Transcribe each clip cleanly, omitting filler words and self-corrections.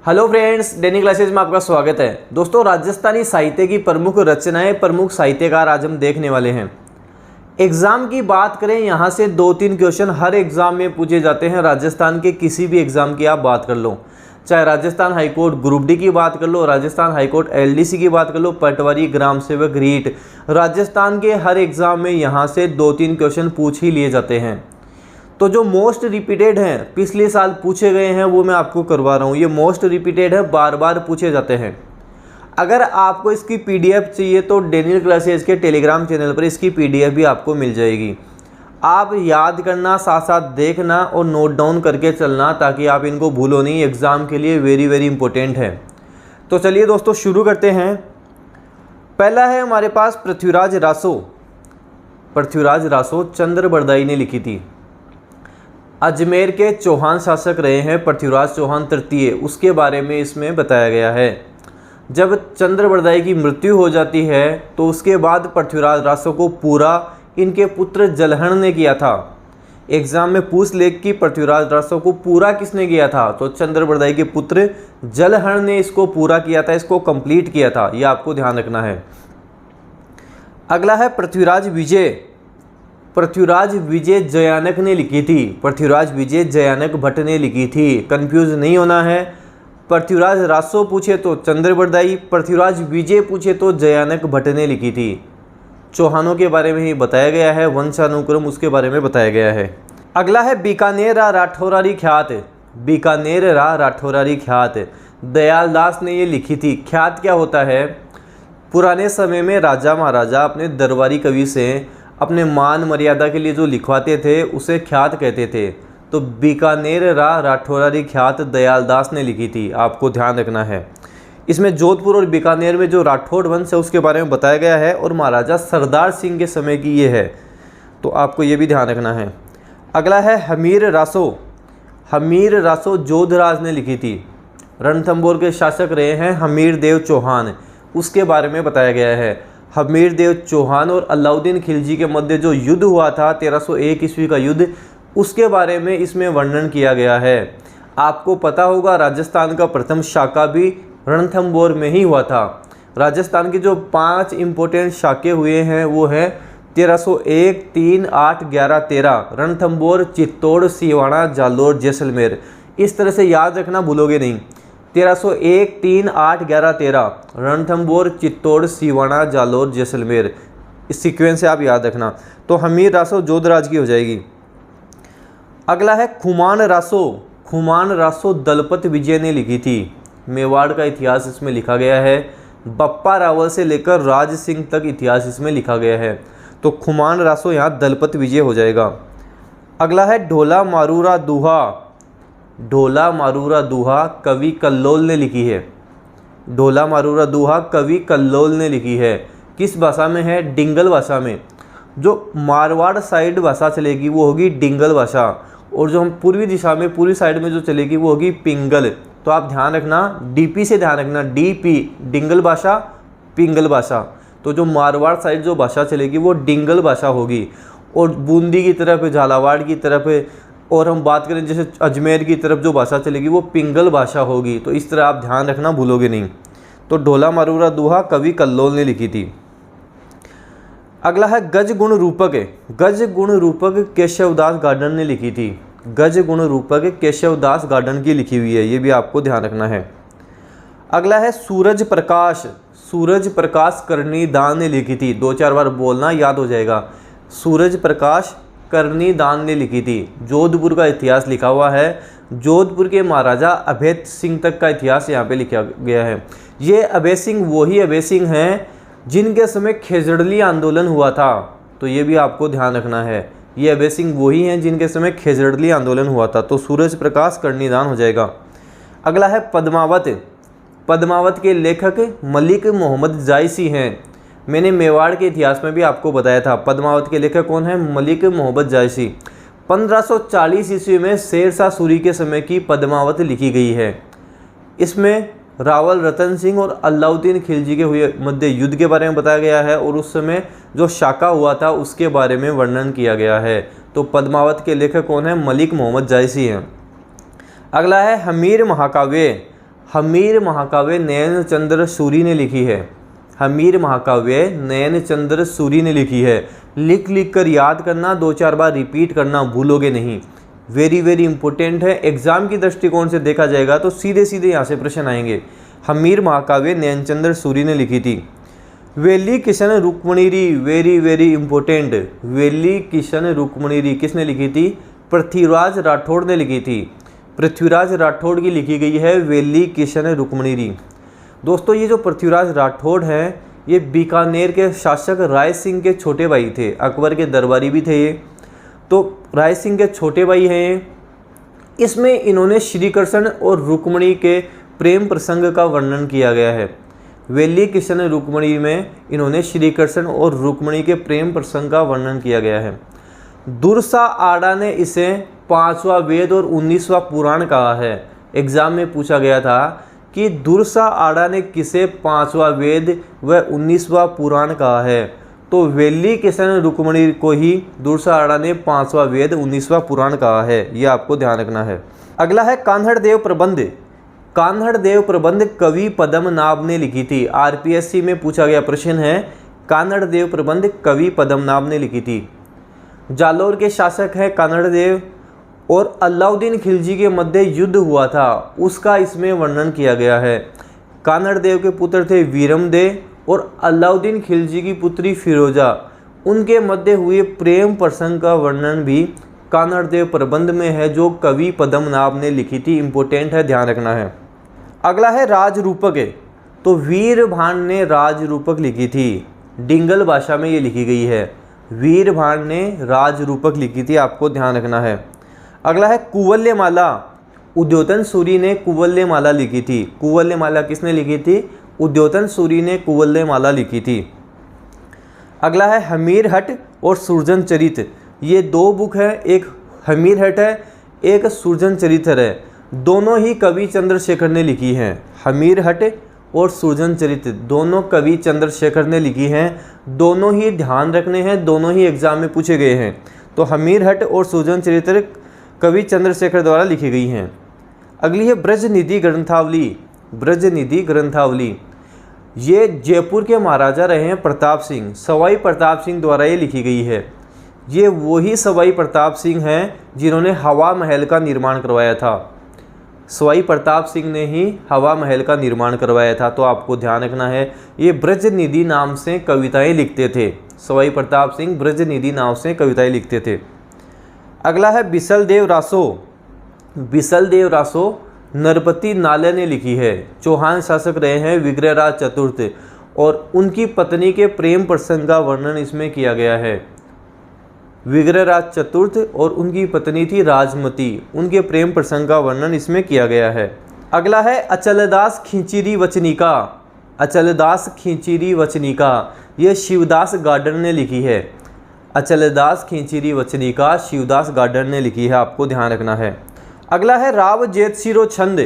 Hello friends, डेनी classes में आपका स्वागत है। दोस्तों, राजस्थानी साहित्य की प्रमुख रचनाएं, प्रमुख साहित्यकार आज हम देखने वाले हैं। एग्ज़ाम की बात करें, यहाँ से 2-3 क्वेश्चन हर एग्ज़ाम में पूछे जाते हैं। राजस्थान के किसी भी एग्ज़ाम की आप बात कर लो, चाहे राजस्थान हाईकोर्ट ग्रुप डी की बात कर लो, राजस्थान हाईकोर्ट एलडीसी की बात कर लो, पटवारी, ग्राम सेवक, रीट, राजस्थान के हर एग्ज़ाम में यहाँ से 2-3 क्वेश्चन पूछ ही लिए जाते हैं। तो जो मोस्ट रिपीटेड हैं, पिछले साल पूछे गए हैं, वो मैं आपको करवा रहा हूँ। ये मोस्ट रिपीटेड है, बार बार पूछे जाते हैं। अगर आपको इसकी पीडीएफ चाहिए तो डेनी क्लासेज के टेलीग्राम चैनल पर इसकी पीडीएफ भी आपको मिल जाएगी। आप याद करना, साथ साथ देखना और नोट डाउन करके चलना, ताकि आप इनको भूलो नहीं। एग्ज़ाम के लिए वेरी वेरी इंपॉर्टेंट है। तो चलिए दोस्तों, शुरू करते हैं। पहला है हमारे पास पृथ्वीराज रासो। पृथ्वीराज रासो चंद्र बरदाई ने लिखी थी। अजमेर के चौहान शासक रहे हैं पृथ्वीराज चौहान तृतीय, उसके बारे में इसमें बताया गया है। जब चंद्र बरदाई की मृत्यु हो जाती है तो उसके बाद पृथ्वीराज रासो को पूरा इनके पुत्र जलहण ने किया था। एग्जाम में पूछ ले कि पृथ्वीराज रासो को पूरा किसने किया था, तो चंद्र बरदाई के पुत्र जलहण ने इसको पूरा किया था, इसको कंप्लीट किया था। ये आपको ध्यान रखना है। अगला है पृथ्वीराज विजय। पृथ्वीराज विजय जयानक ने लिखी थी। पृथ्वीराज विजय जयानक भट्ट ने लिखी थी, कंफ्यूज नहीं होना है। पृथ्वीराज रासो पूछे तो चंद्र बरदाई, पृथ्वीराज विजय पूछे तो जयानक भट्ट ने लिखी थी। चौहानों के बारे में ही बताया गया है, वंशानुक्रम उसके बारे में बताया गया है। अगला है बीकानेर राठौरारी ख्यात। बीकानेर राठौरारी ख्यात दयाल दास ने ये लिखी थी। ख्यात क्या होता है? पुराने समय में राजा महाराजा अपने दरबारी कवि से अपने मान मर्यादा के लिए जो लिखवाते थे उसे ख्यात कहते थे। तो बीकानेर राठौरारी ख्यात दयाल दास ने लिखी थी, आपको ध्यान रखना है। इसमें जोधपुर और बीकानेर में जो राठौड़ वंश है उसके बारे में बताया गया है, और महाराजा सरदार सिंह के समय की ये है, तो आपको ये भी ध्यान रखना है। अगला है हमीर रासो। हमीर रासो जोधराज ने लिखी थी। रणथंभौर के शासक रहे हैं हमीर देव चौहान, उसके बारे में बताया गया है। हमीर देव चौहान और अलाउद्दीन खिलजी के मध्य जो युद्ध हुआ था 1301 ईस्वी का युद्ध, उसके बारे में इसमें वर्णन किया गया है। आपको पता होगा राजस्थान का प्रथम शाका भी रणथंभौर में ही हुआ था। राजस्थान के जो 5 इम्पोर्टेंट शाके हुए हैं वो है 1301, 3, 8, 11, 13, रणथंभौर, चित्तौड़, सिवाड़ा, जालोर, जैसलमेर। इस तरह से याद रखना, भूलोगे नहीं। 1301, 3, 8, 11, 13, रणथंभौर, चित्तौड़, सिवाड़ा, जालोर, जैसलमेर। इस सीक्वेंस से आप याद रखना। तो हमीर रासो जोधराज की हो जाएगी। अगला है खुमान रासो। खुमान रासो दलपत विजय ने लिखी थी। मेवाड़ का इतिहास इसमें लिखा गया है। बप्पा रावल से लेकर राज सिंह तक इतिहास इसमें लिखा गया है। तो खुमान रासो यहाँ दलपत विजय हो जाएगा। अगला है ढोला मारूरा दुहा। ढोला मारूरा दुहा कवि कल्लोल ने लिखी है। ढोला मारूरा दुहा कवि कल्लोल ने लिखी है। किस भाषा में है? डिंगल भाषा में। जो मारवाड़ साइड भाषा चलेगी वो होगी डिंगल भाषा, और जो हम पूर्वी दिशा में, पूर्वी साइड में जो चलेगी वो होगी पिंगल। तो आप ध्यान रखना, डीपी से ध्यान रखना, डीपी डिंगल भाषा, पिंगल भाषा। तो जो मारवाड़ साइड जो भाषा चलेगी वो डिंगल भाषा होगी, और बूंदी की तरफ, झालावाड़ की तरफ, और हम बात करें जैसे अजमेर की तरफ जो भाषा चलेगी वो पिंगल भाषा होगी। तो इस तरह आप ध्यान रखना, भूलोगे नहीं। तो ढोला मारूरा दुहा कवि कल्लोल ने लिखी थी। अगला है गज गुण रूपक। गज गुण रूपक केशवदास गार्डन ने लिखी थी। गज गुण रूपक केशवदास गार्डन की लिखी हुई है, ये भी आपको ध्यान रखना है। अगला है सूरज प्रकाश। सूरज प्रकाश करनीदान ने लिखी थी। 2-4 बार बोलना, याद हो जाएगा। सूरज प्रकाश करनीदान ने लिखी थी। जोधपुर का इतिहास लिखा हुआ है। जोधपुर के महाराजा अभय सिंह तक का इतिहास यहाँ पे लिखा गया है। ये अभय सिंह वही अभय सिंह हैं जिनके समय खेजड़ली आंदोलन हुआ था, तो ये भी आपको ध्यान रखना है। ये अभय सिंह वही हैं जिनके समय खेजड़ली आंदोलन हुआ था। तो सूरज प्रकाश करनीदान हो जाएगा। अगला है पद्मावत। पद्मावत के लेखक मलिक मोहम्मद जायसी हैं। मैंने मेवाड़ के इतिहास में भी आपको बताया था। पद्मावत के लेखक कौन है? मलिक मोहम्मद जायसी। 1540 ईस्वी में शेरशाह सूरी के समय की पद्मावत लिखी गई है। इसमें रावल रतन सिंह और अलाउद्दीन खिलजी के हुए मध्य युद्ध के बारे में बताया गया है, और उस समय जो शाका हुआ था उसके बारे में वर्णन किया गया है। तो पद्मावत के लेखक कौन है? मलिक मोहम्मद जायसी हैं। अगला है हमीर महाकाव्य। हमीर महाकाव्य नयन चंद्र सूरी ने लिखी है। हमीर महाकाव्य नयन चंद्र सूरी ने लिखी है। लिख लिख कर याद करना, 2-4 बार रिपीट करना, भूलोगे नहीं। वेरी वेरी इंपॉर्टेंट है। एग्जाम की दृष्टिकोण से देखा जाएगा तो सीधे सीधे यहाँ से प्रश्न आएंगे। हमीर महाकाव्य नयन चंद्र सूरी ने लिखी थी। वेली किशन रुक्मणीरी, वेरी वेरी इंपॉर्टेंट। वेली किशन रुक्मणीरी किसने लिखी थी? पृथ्वीराज राठौड़ ने लिखी थी। पृथ्वीराज राठौड़ की लिखी गई है वेली किशन रुक्मणीरी। दोस्तों ये जो पृथ्वीराज राठौड़ हैं ये बीकानेर के शासक राय सिंह के छोटे भाई थे। अकबर के दरबारी भी थे ये, तो राय सिंह के छोटे भाई हैं। इसमें इन्होंने श्री कृष्ण और रुक्मणी के प्रेम प्रसंग का वर्णन किया गया है। वेली किशन रुक्मणी में इन्होंने श्री कृष्ण और रुक्मणी के प्रेम प्रसंग का वर्णन किया गया है। दुर्सा आड़ा ने इसे 5वां वेद और 19वां पुराण कहा है। एग्जाम में पूछा गया था कि दुर्सा आड़ा ने किसे 5वां वेद व 19वां पुराण कहा है, तो वेली किशन रुक्मणी को ही दुर्सा आड़ा ने 5वां वेद 19वां पुराण कहा है। यह आपको ध्यान रखना है। अगला है कान्हड़ देव प्रबंध। कान्हड़ देव प्रबंध कवि पद्मनाभ ने लिखी थी। आरपीएससी में पूछा गया प्रश्न है, कान्हड़ देव प्रबंध कवि पद्मनाभ ने लिखी थी। जालोर के शासक हैं कान्हड़ देव और अलाउद्दीन खिलजी के मध्य युद्ध हुआ था, उसका इसमें वर्णन किया गया है। कान्हड़ देव के पुत्र थे वीरमदेव और अलाउद्दीन खिलजी की पुत्री फिरोजा, उनके मध्य हुए प्रेम प्रसंग का वर्णन भी कान्हड़ देव प्रबंध में है, जो कवि पद्मनाभ ने लिखी थी। इंपॉर्टेंट है, ध्यान रखना है। अगला है राजरूपक। तो वीरभान ने राजरूपक लिखी थी। डिंगल भाषा में ये लिखी गई है। वीरभान ने राजरूपक लिखी थी, आपको ध्यान रखना है। अगला है कुवल्यमाला। उद्योतन सूरी ने कुवल्यमाला लिखी थी। कुवल्यमाला किसने लिखी थी? उद्योतन सूरी ने कुवल्यमाला लिखी थी। अगला है हमीर हट और सुरजन चरित। ये 2 बुक है, एक हमीर हट है, एक सुरजन चरित्र है। दोनों ही कवि चंद्रशेखर ने लिखी हैं। हमीर हट और सुरजन चरित्र दोनों कवि चंद्रशेखर ने लिखी हैं। दोनों ही ध्यान रखने हैं, दोनों ही एग्जाम में पूछे गए हैं। तो हमीर हट और सुरजन चरित्र कवि चंद्रशेखर द्वारा लिखी गई हैं। अगली है ब्रजनिधि ग्रंथावली। ब्रजनिधि ग्रंथावली ये जयपुर के महाराजा रहे हैं प्रताप सिंह, सवाई प्रताप सिंह द्वारा ये लिखी गई है। ये वही सवाई प्रताप सिंह हैं जिन्होंने हवा महल का निर्माण करवाया था। सवाई प्रताप सिंह ने ही हवा महल का निर्माण करवाया था, तो आपको ध्यान रखना है। ये ब्रजनिधि नाम से कविताएं लिखते थे। सवाई प्रताप सिंह ब्रजनिधि नाम से कविताएं लिखते थे। अगला है बिसलदेव रासो। बिसलदेव रासो नरपति नाले ने लिखी है। चौहान शासक रहे हैं विग्रहराज चतुर्थ और उनकी पत्नी के प्रेम प्रसंग का वर्णन इसमें किया गया है। विग्रहराज चतुर्थ और उनकी पत्नी थी राजमती, उनके प्रेम प्रसंग का वर्णन इसमें किया गया है। अगला है अचलदास खींचीरी वचनिका। अचलदास खींचीरी वचनिका ये शिवदास गार्डन ने लिखी है। अचलदास खींचीरी वचनिका शिवदास गार्डन ने लिखी है, आपको ध्यान रखना है। अगला है राव जेतशिरो छंद।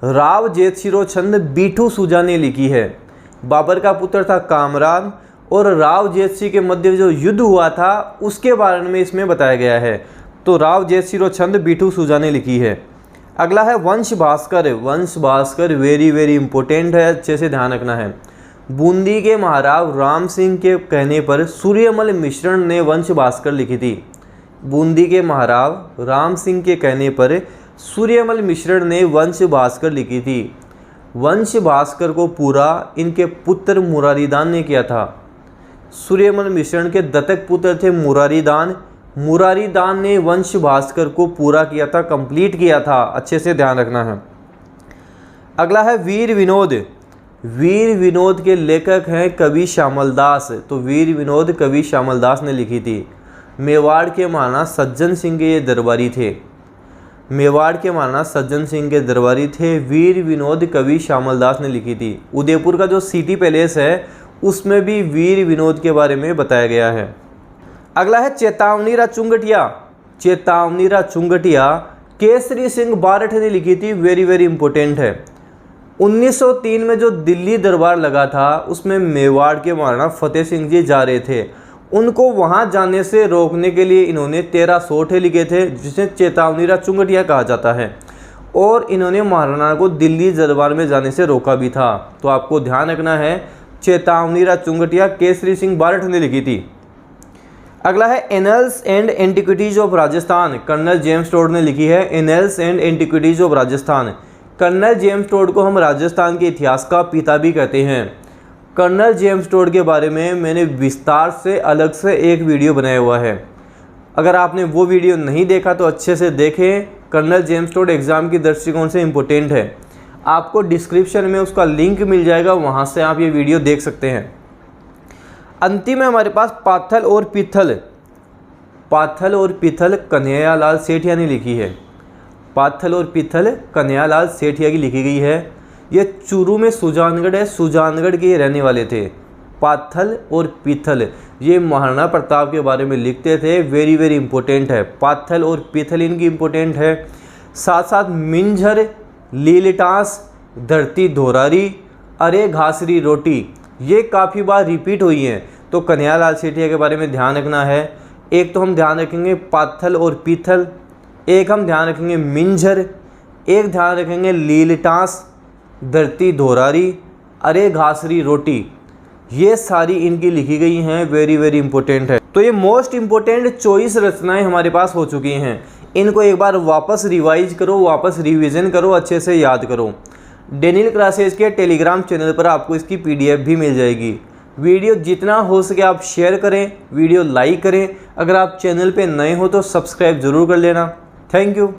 राव जेतशिरो छंद बीठू सुजा ने लिखी है। बाबर का पुत्र था कामरान और राव जेतसी के मध्य जो युद्ध हुआ था उसके बारे में इसमें बताया गया है। तो राव जेतशिरो छंद बीठू सुजा ने लिखी है। अगला है वंश भास्कर। वंश भास्कर वेरी वेरी इंपॉर्टेंट है, अच्छे से ध्यान रखना है। बूंदी के महाराव राम सिंह के कहने पर सूर्यमल मिश्रण ने वंश भास्कर लिखी थी। बूंदी के महाराव राम सिंह के कहने पर सूर्यमल मिश्रण ने वंश भास्कर लिखी थी। वंश भास्कर को पूरा इनके पुत्र मुरारीदान ने किया था। सूर्यमल मिश्रण के दत्तक पुत्र थे मुरारीदान। मुरारीदान ने वंश भास्कर को पूरा किया था, कंप्लीट किया था, अच्छे से ध्यान रखना है। अगला है वीर विनोद। वीर विनोद के लेखक हैं कवि श्यामल दास। तो वीर विनोद कवि श्यामल दास ने लिखी थी। मेवाड़ के महाराणा सज्जन सिंह के ये दरबारी थे। मेवाड़ के महाराणा सज्जन सिंह के दरबारी थे। वीर विनोद कवि श्यामल दास ने लिखी थी। उदयपुर का जो सिटी पैलेस है उसमें भी वीर विनोद के बारे में बताया गया है। अगला है चेतावनीरा चुंगटिया। चेतावनीरा चुंगटिया केसरी सिंह बारठ ने लिखी थी। वेरी वेरी इंपॉर्टेंट है। 1903 में जो दिल्ली दरबार लगा था उसमें मेवाड़ के महाराणा फतेह सिंह जी जा रहे थे। उनको वहां जाने से रोकने के लिए इन्होंने 13 सोठे लिखे थे, जिसे चेतावनीरा चुंगटिया कहा जाता है। और इन्होंने महाराणा को दिल्ली दरबार में जाने से रोका भी था। तो आपको ध्यान रखना है, चेतावनी चुंगटिया केसरी सिंह बारठ ने लिखी थी। अगला है annals and antiquities of Rajasthan, colonel James Tod ने लिखी है। Annals and antiquities of Rajasthan, colonel James Tod को हम राजस्थान के इतिहास का पिता भी कहते हैं। कर्नल जेम्स टोड के बारे में मैंने विस्तार से अलग से एक वीडियो बनाया हुआ है, अगर आपने वो वीडियो नहीं देखा तो अच्छे से देखें। कर्नल जेम्स टोड एग्ज़ाम की दृष्टिकोण से इम्पोर्टेंट है, आपको डिस्क्रिप्शन में उसका लिंक मिल जाएगा, वहाँ से आप ये वीडियो देख सकते हैं। अंतिम है हमारे पास पाथल और पीथल। पाथल और पीथल कन्हैयालाल सेठिया ने लिखी है। पाथल और पीथल कन्हैयालाल सेठिया की लिखी गई है। ये चूरू में सुजानगढ़ है, सुजानगढ़ के रहने वाले थे। पाथल और पीथल ये महाराणा प्रताप के बारे में लिखते थे, वेरी वेरी इंपॉर्टेंट है। पाथल और पीथल इनकी इंपॉर्टेंट है। साथ साथ मिंझर, लीलटास, धरती धोरारी, अरे घासरी रोटी, ये काफ़ी बार रिपीट हुई हैं। तो कन्हैयालाल सेठिया के बारे में ध्यान रखना है। एक तो हम ध्यान रखेंगे पाथल और पीथल, एक हम ध्यान रखेंगे मिंझर, एक ध्यान रखेंगे लीलटास, धरती धोरारी, अरे घासरी रोटी, ये सारी इनकी लिखी गई हैं, वेरी वेरी इंपॉर्टेंट है। तो ये मोस्ट इंपॉर्टेंट चॉइस रचनाएं हमारे पास हो चुकी हैं। इनको एक बार वापस रिवाइज करो, वापस रिवीजन करो, अच्छे से याद करो। डेनियल क्लासेस के टेलीग्राम चैनल पर आपको इसकी PDF भी मिल जाएगी। वीडियो जितना हो सके आप शेयर करें, वीडियो लाइक करें। अगर आप चैनल पे नए हो तो सब्सक्राइब ज़रूर कर लेना। Thank you.